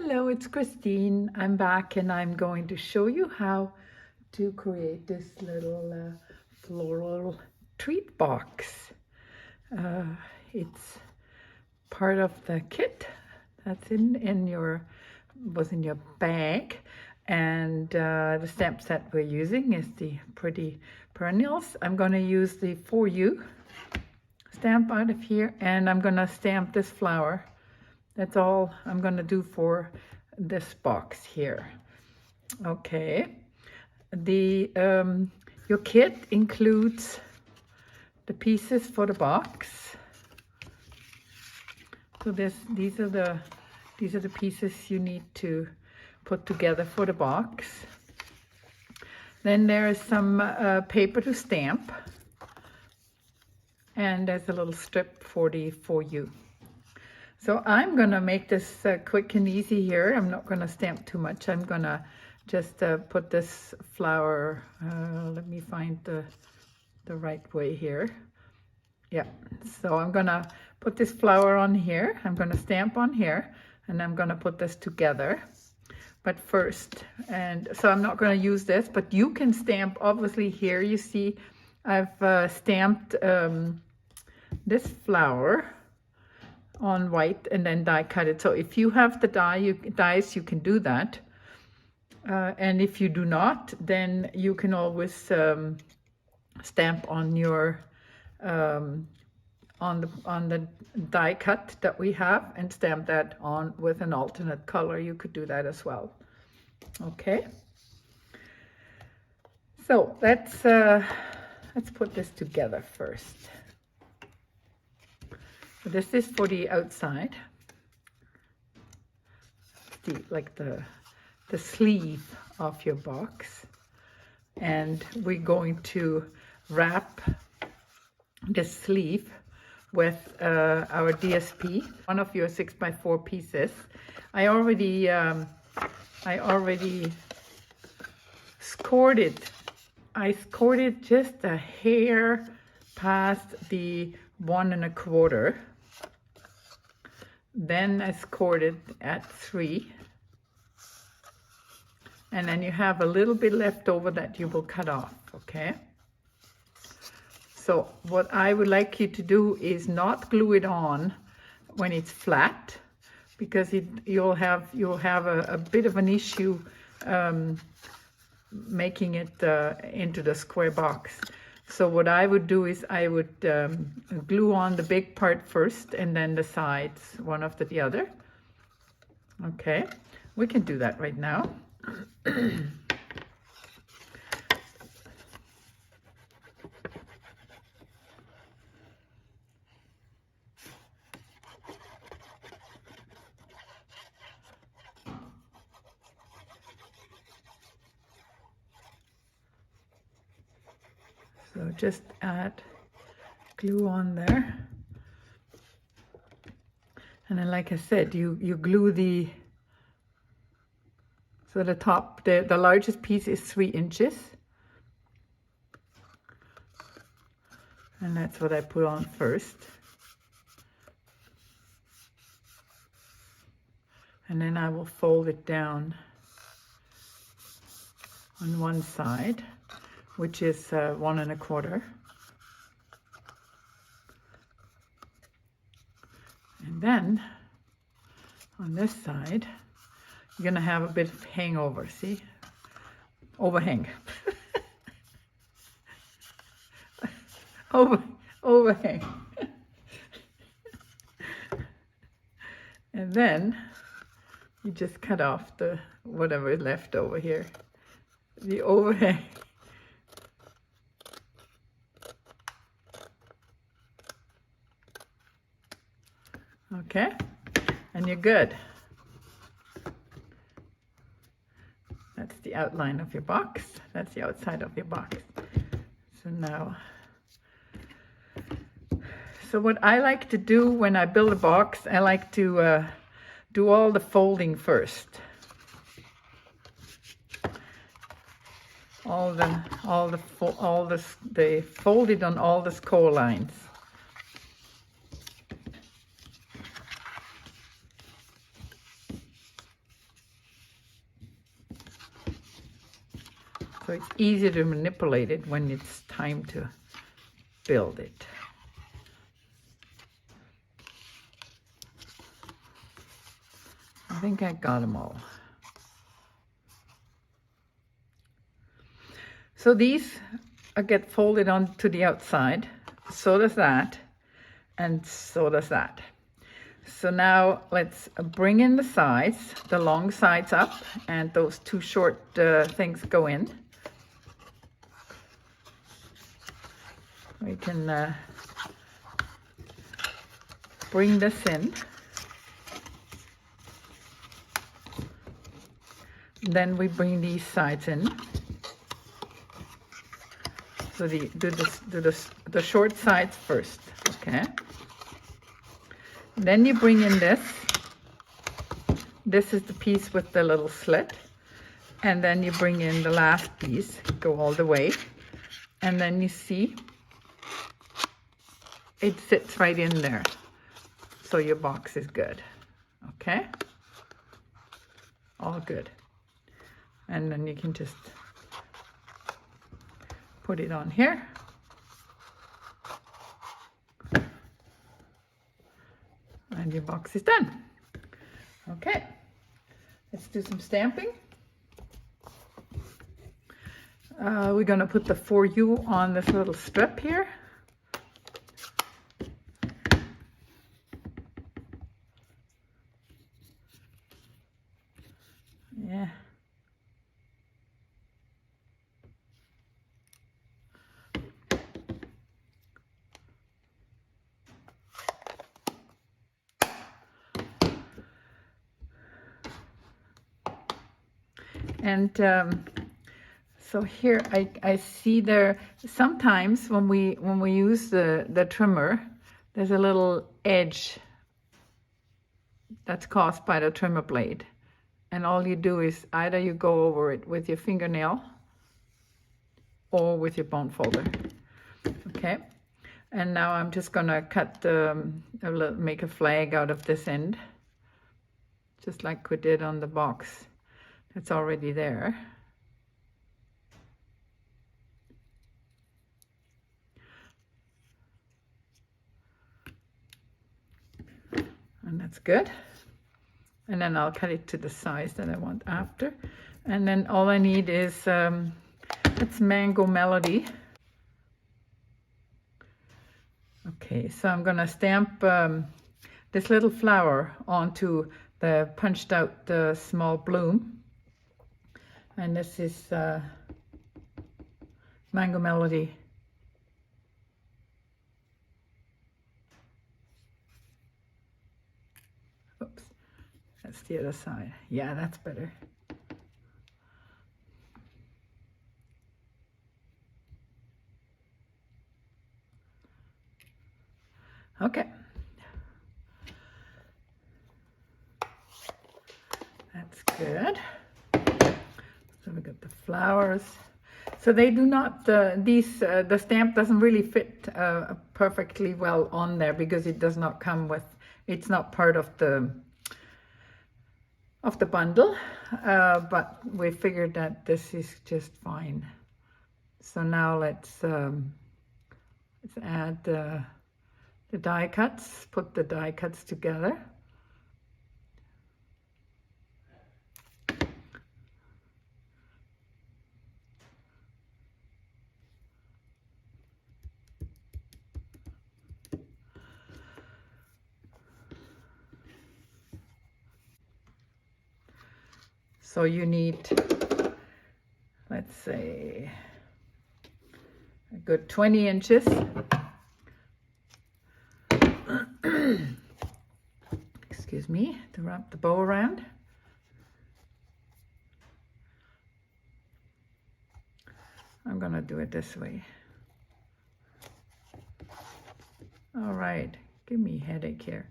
Hello, it's Christine. I'm back and I'm going to show you how to create this little floral treat box. It's part of the kit that's in your bag, and the stamp set we're using is the Pretty Perennials. I'm going to use the For You stamp out of here, and I'm going to stamp this flower. That's all I'm going to do for this box here. Okay. Your kit includes the pieces for the box. So these are the pieces you need to put together for the box. Then there is some paper to stamp, and there's a little strip for the For You. So I'm going to make this quick and easy here. I'm not going to stamp too much. I'm going to just put this flower, let me find the right way here. Yeah, so I'm going to put this flower on here. I'm going to stamp on here, and I'm going to put this together. But first, and so I'm not going to use this, but you can stamp, obviously here you see I've stamped this flower on white and then die cut it. So if you have the dies, you can do that. And if you do not, then you can always stamp on your on the die cut that we have and stamp that on with an alternate color. You could do that as well. Okay. So let's put this together first. This is for the outside, like the sleeve of your box, and we're going to wrap this sleeve with our DSP, one of your 6x4 pieces. I already scored it. I scored it just a hair past the 1 1/4. Then I scored it at 3, and then you have a little bit left over that you will cut off. Okay, so what I would like you to do is not glue it on when it's flat, because you'll have a bit of an issue making it into the square box. So what I would do is I would glue on the big part first and then the sides, one after the other. Okay, we can do that right now. So just add glue on there. And then, like I said, you glue so the top, the largest piece is 3 inches. And that's what I put on first. And then I will fold it down on one side, which is 1 1/4. And then on this side, you're going to have a bit of hangover, see? Overhang. Overhang. And then you just cut off the whatever is left over here, the overhang. Okay, and you're good. That's the outline of your box. That's the outside of your box. So now, so what I like to do when I build a box, I like to do all the folding first. They folded on all the score lines. So it's easier to manipulate it when it's time to build it. I think I got them all. So these get folded onto the outside. So does that, and so does that. So now let's bring in the sides, the long sides up, and those two short things go in. We can bring this in. Then we bring these sides in. So do the short sides first, okay? Then you bring in this. This is the piece with the little slit. And then you bring in the last piece, go all the way. And then you see it sits right in there. So your box is good, okay? All good. And then you can just put it on here. And your box is done. Okay, let's do some stamping. We're gonna put the For You on this little strip here. Yeah. And so here I see there sometimes when we use the trimmer, there's a little edge that's caused by the trimmer blade. And all you do is either you go over it with your fingernail or with your bone folder. Okay. And now I'm just gonna cut make a flag out of this end, just like we did on the box that's already there. And that's good. And then I'll cut it to the size that I want after. And then all I need is, it's Mango Melody. Okay, so I'm gonna stamp this little flower onto the punched out small bloom. And this is Mango Melody. Oops, that's the other side. Yeah, that's better. Okay. That's good. So we got the flowers. So they do not, the stamp doesn't really fit perfectly well on there because it does not come with, it's not part of the bundle, but we figured that this is just fine. So now let's add the die cuts, put the die cuts together. So you need, let's say, a good 20 inches. Excuse me, to wrap the bow around. I'm gonna do it this way. All right, give me a headache here.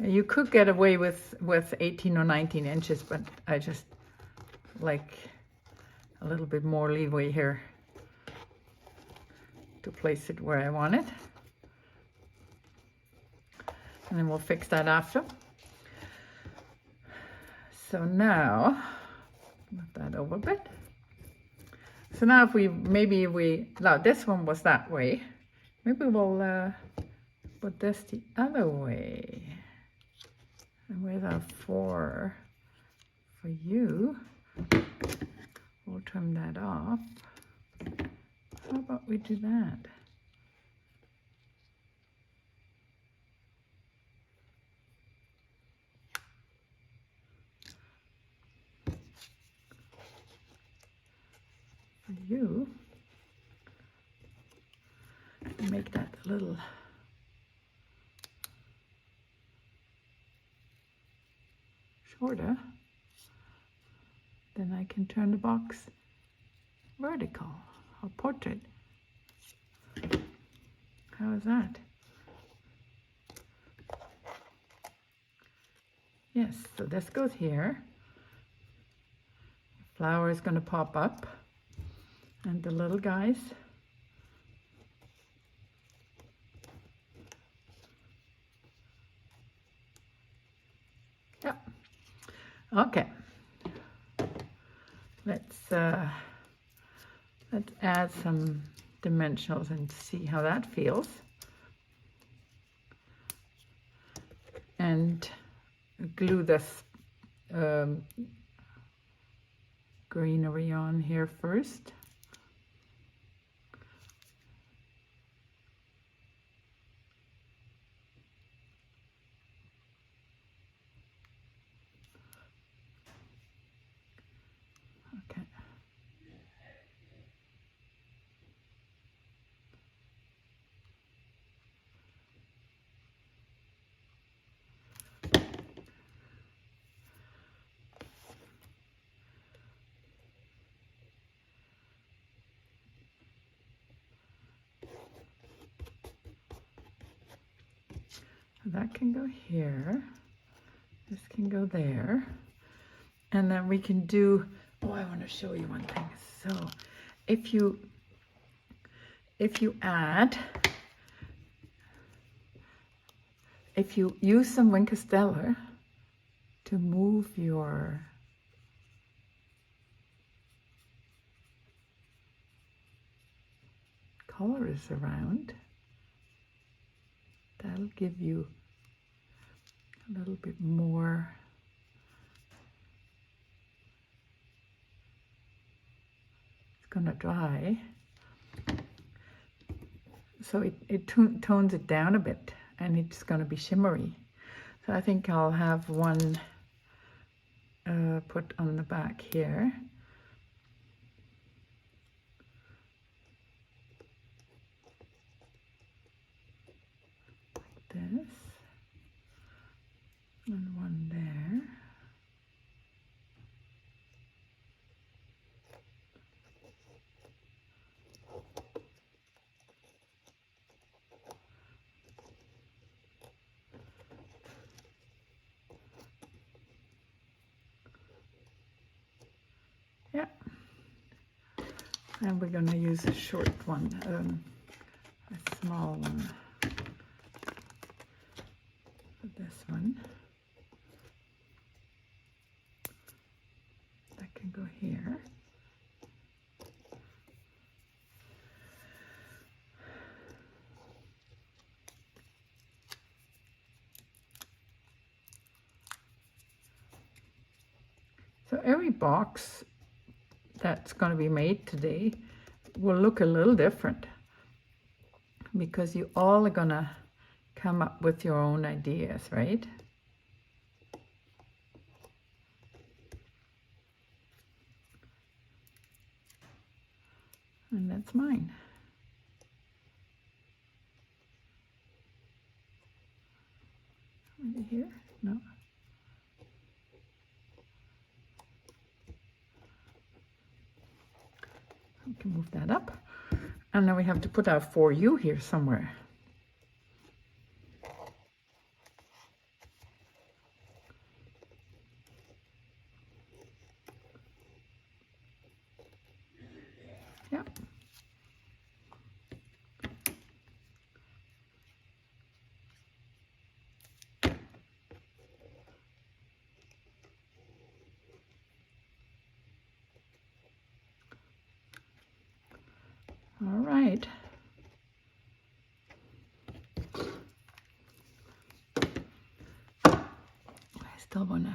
You could get away with 18 or 19 inches, but I just like a little bit more leeway here to place it where I want it. And then we'll fix that after. So now, move that over a bit. So now if now this one was that way. Maybe we'll put this the other way. And with our 4 for you, we'll trim that off. How about we do that? For you, make that a little shorter, then I can turn the box vertical or portrait. How is that? Yes, so this goes here. Flower is going to pop up, and the little guys yeah. Okay. Let's add some dimensionals and see how that feels. And glue this greenery on here first. Okay. That can go here, this can go there, and then we can do, oh, I want to show you one thing. So if you use some Wink Stellar to move your colors around, that'll give you a little bit more it's going to dry, so it tones it down a bit, and it's going to be shimmery. So I think I'll have one put on the back here. Like this. And one there. Yeah. And we're going to use a short one, a small one. For this one. That can go here. So every box that's going to be made today will look a little different, because you all are going to come up with your own ideas, right? And that's mine. Maybe here? No. We can move that up. And then we have to put our For You here somewhere. All right. I still want to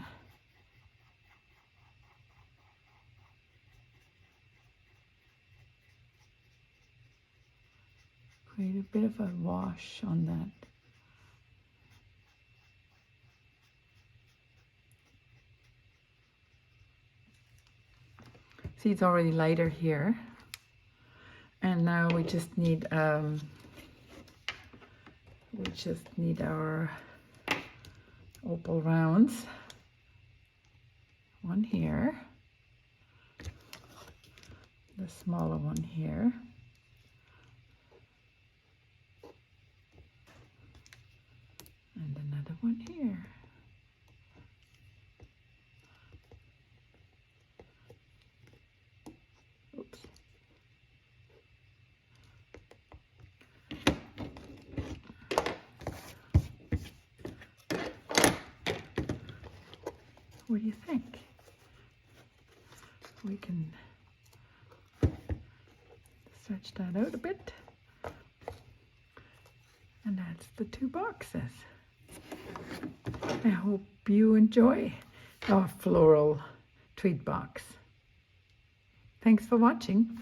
create a bit of a wash on that. See, it's already lighter here. And now we just need our opal rounds. One here, the smaller one here, and another one here. Oops. What do you think? We can stretch that out a bit. And that's the 2 boxes. I hope you enjoy our floral tweed box. Thanks for watching.